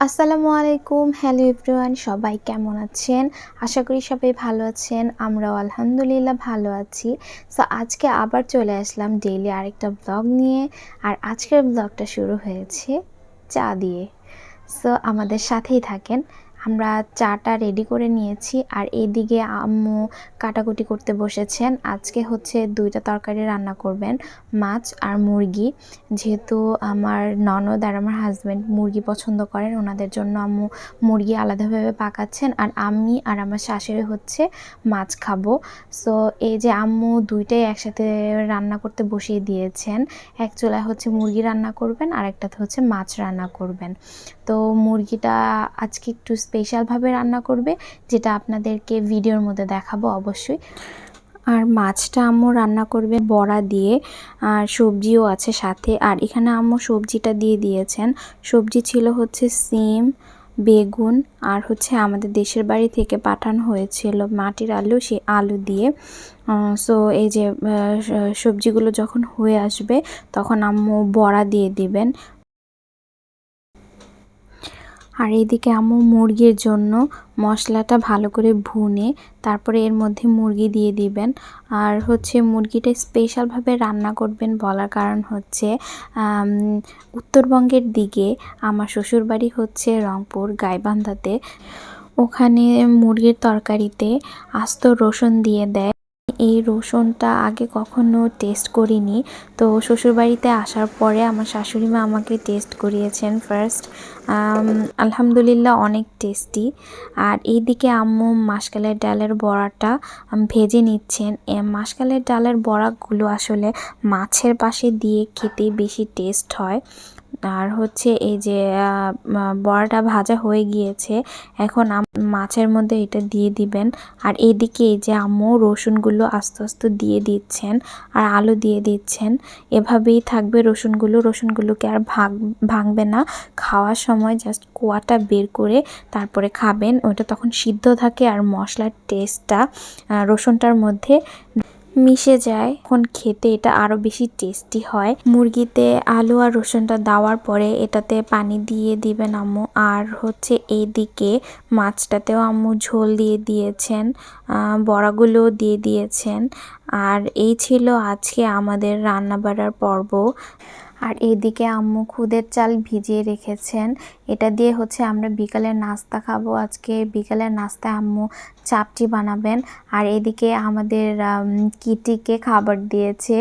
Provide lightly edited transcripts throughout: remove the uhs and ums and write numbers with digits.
আসসালামু আলাইকুম। Hello everyone, সবাই কেমন আছেন? আশা করি সবাই ভালো আছেন। আমরাও আলহামদুলিল্লাহ ভালো আছি। সো আজকে আবার চলে আসলাম ডেইলি আরেকটা ব্লগ নিয়ে। আর আজকের ব্লগটা শুরু হয়েছে চা দিয়ে। সো আমাদের সাথেই থাকেন। আমরা চাটা রেডি করে নিয়েছি আর এইদিকে আম্মু কাটাকুটি করতে বসেছেন। আজকে হচ্ছে 2টা তরকারি রান্না করবেন, মাছ আর মুরগি। যেহেতু আমার ননদ আর আমার হাজব্যান্ড মুরগি পছন্দ করেন, ওনাদের জন্য আম্মু মুরগি আলাদাভাবে পাকাচ্ছেন আর আমি আর আমার শাশুড়ি হচ্ছে মাছ খাবো। সো এই যে আম্মু দুইটাই একসাথে রান্না করতে বসিয়ে দিয়েছেন। এক চুলায় হচ্ছে মুরগি রান্না করবেন আর একটাতে হচ্ছে মাছ রান্না করবেন। তো মুরগিটা আজকে একটু স্পেশালভাবে রান্না করবে, যেটা আপনাদেরকে ভিডিওর মধ্যে দেখাবো অবশ্যই। আর মাছটা আম্মু রান্না করবে বড়া দিয়ে, আর সবজিও আছে সাথে। আর এখানে আম্মু সবজিটা দিয়ে দিয়েছেন। সবজি ছিল হচ্ছে সিম, বেগুন আর হচ্ছে আমাদের দেশের বাড়ি থেকে পাঠানো হয়েছিল মাটির আলু, সেই আলু দিয়ে। সো এই যে সবজিগুলো যখন হয়ে আসবে তখন আম্মু বড়া দিয়ে দিবেন। আর এইদিকে আম্মু মুরগির জন্য মশলাটা ভালো করে ভুনে তারপরে এর মধ্যে মুরগি দিয়ে দিবেন। আর হচ্ছে মুরগিটা স্পেশালভাবে রান্না করবেন বলার কারণ হচ্ছে উত্তরবঙ্গের দিকে আমার শ্বশুরবাড়ি হচ্ছে রংপুর গাইবান্ধাতে। ওখানে মুরগির তরকারিতে আস্ত রসুন দিয়ে দেয়। এই রসুনটা আগে কখনো টেস্ট করিনি, তো শ্বশুরবাড়িতে আসার পরে আমার শাশুড়ি মা আমাকে টেস্ট করিয়েছেন ফার্স্ট। আলহামদুলিল্লাহ অনেক টেস্টি। আর এইদিকে আম্মু মাসকালের ডালের বড়াটা ভেজে নিচ্ছেন। মাসকালের ডালের বড়াগুলো আসলে মাছের পাশে দিয়ে খেতে বেশি টেস্ট হয়। আর হচ্ছে এই যে বড়াটা ভাজা হয়ে গিয়েছে, এখন মাছের মধ্যে এটা দিয়ে দিবেন। আর এদিকে এই যে আম্মু রসুনগুলো আস্তে আস্তে দিয়ে দিচ্ছেন আর আলু দিয়ে দিচ্ছেন। এভাবেই থাকবে রসুনগুলোকে আর ভাঙবে না। খাওয়ার সময় জাস্ট কোয়াটা বের করে তারপরে খাবেন, ওটা তখন সিদ্ধ থাকে আর মশলার টেস্টটা রসুনটার মধ্যে মিশে যায়। এখন খেতে এটা আরও বেশি টেস্টি হয়। মুরগিতে আলু আর রসুনটা দেওয়ার পরে এটাতে পানি দিয়ে দিবেন আম্মু। আর হচ্ছে এইদিকে মাছটাতেও আম্মু ঝোল দিয়ে দিয়েছেন, বড়াগুলোও দিয়ে দিয়েছেন। আর এই ছিল আজকে আমাদের রান্না বাড়ার পর্ব। আর এইদিকে আম্মু খুদের চাল ভিজিয়ে রেখেছেন, এটা দিয়ে হচ্ছে আমরা বিকালের নাস্তা খাবো। আজকে বিকালের নাস্তায় আম্মু চাপটি বানাবেন। আর এদিকে আমাদের কিটিকে খাবার দিয়েছে,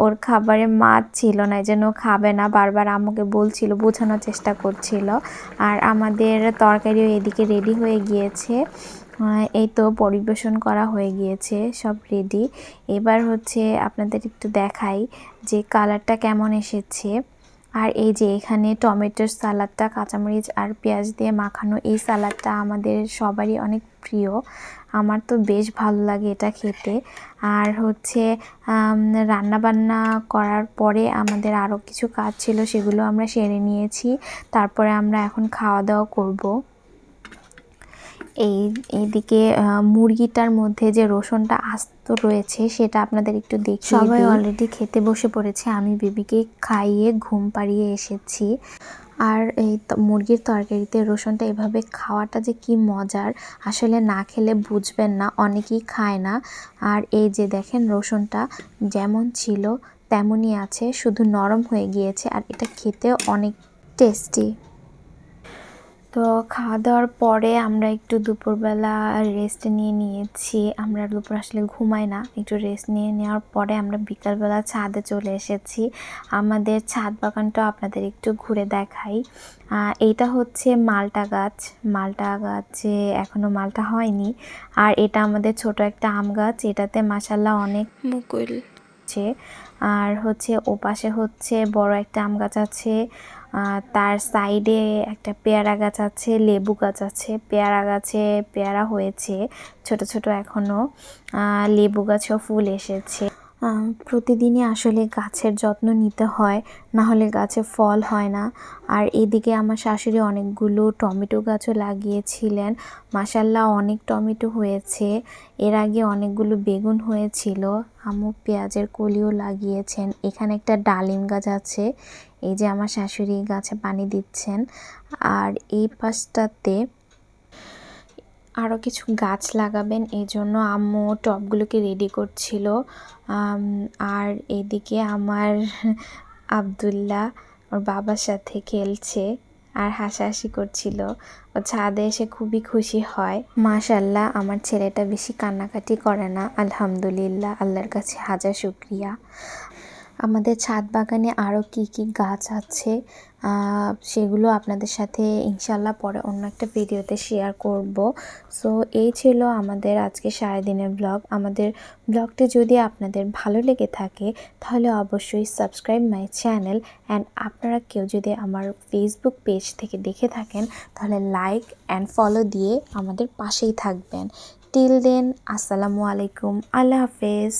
ওর খাবারে মাছ ছিল না, এই জন্য খাবে না, বারবার আম্মুকে বলছিল, বোঝানোর চেষ্টা করছিল। আর আমাদের তরকারিও এদিকে রেডি হয়ে গিয়েছে। এই তো পরিবেশন করা হয়ে গিয়েছে, সব রেডি। এবার হচ্ছে আপনাদের একটু দেখাই যে কালারটা কেমন এসেছে। আর এই যে এখানে টমেটোর সালাদটা, কাঁচামরিচ আর পেঁয়াজ দিয়ে মাখানো এই সালাদটা আমাদের সবারই অনেক প্রিয়। আমার তো বেশ ভালো লাগে এটা খেতে। আর হচ্ছে রান্নাবান্না করার পরে আমাদের আরও কিছু কাজ ছিল, সেগুলো আমরা সেরে নিয়েছি। তারপরে আমরা এখন খাওয়া দাওয়া করব। এইদিকে মুরগিটার মধ্যে যে রসুনটা আস্ত রয়েছে সেটা আপনাদের একটু দেখি। সবাই অলরেডি খেতে বসে পড়েছে, আমি বেবিকে খাইয়ে ঘুম পাড়িয়ে এসেছি। আর এই মুরগির তরকারিতে রসুনটা এভাবে খাওয়াটা যে কি মজার, আসলে না খেলে বুঝবেন না, অনেকেই খায় না। আর এই যে দেখেন রসুনটা যেমন ছিল তেমনই আছে, শুধু নরম হয়ে গিয়েছে। আর এটা খেতেও অনেক টেস্টি। তো খাওয়া দাওয়ার পরে আমরা একটু দুপুরবেলা রেস্ট নিয়েছি। আমরা দুপুর আসলে ঘুমাই না, একটু রেস্ট নেওয়ার পরে আমরা বিকালবেলা ছাদে চলে এসেছি। আমাদের ছাদ বাগানটা আপনাদের একটু ঘুরে দেখাই। এইটা হচ্ছে মালটা গাছে এখনও মালটা হয়নি। আর এটা আমাদের ছোট একটা আম গাছ, এটাতে মাশাআল্লাহ অনেক মুকুল আছে। আর হচ্ছে ওপাশে হচ্ছে বড় একটা আম গাছ আছে, তার সাইডে একটা পেয়ারা গাছ আছে, লেবু গাছ আছে। পেয়ারা গাছে পেয়ারা হয়েছে ছোট ছোট এখনও, লেবু গাছেও ফুল এসেছে। প্রতিদিনই আসলে গাছের যত্ন নিতে হয়, না হলে গাছে ফল হয় না। আর এদিকে আমার শাশুড়ি অনেকগুলো টমেটো গাছও লাগিয়েছিলেন, মাশাআল্লাহ অনেক টমেটো হয়েছে। এর আগে অনেকগুলো বেগুন হয়েছিল। আম্মু পেঁয়াজের কলিও লাগিয়েছেন। এখানে একটা ডালিম গাছ আছে, এই যে আমার শাশুড়ি গাছে পানি দিচ্ছেন। আর এই পাশটাতে আরও কিছু গাছ লাগাবেন, এই জন্য আম্মু টবগুলোকে রেডি করছিল। আর এদিকে আমার আব্দুল্লাহ ওর বাবার সাথে খেলছে আর হাসাহাসি করছিল। ও ছাদে এসে খুবই খুশি হয়। মাশাআল্লাহ, আমার ছেলেটা বেশি কান্নাকাটি করে না, আলহামদুলিল্লাহ, আল্লাহর কাছে হাজার শুকরিয়া। আমাদের ছাদ বাগানে আরও কি কি গাছ আছে সেগুলো আপনাদের সাথে ইনশাল্লাহ পরে অন্য একটা ভিডিওতে শেয়ার করব। সো এই ছিল আমাদের আজকে সারাদিনের ব্লগ। আমাদের ব্লগটি যদি আপনাদের ভালো লেগে থাকে তাহলে অবশ্যই সাবস্ক্রাইব মাই চ্যানেল, অ্যান্ড আপনারা কেউ যদি আমার ফেসবুক পেজ থেকে দেখে থাকেন তাহলে লাইক অ্যান্ড ফলো দিয়ে আমাদের পাশেই থাকবেন। টিল দেন, আসসালামু আলাইকুম, আল্লাহ হাফেজ।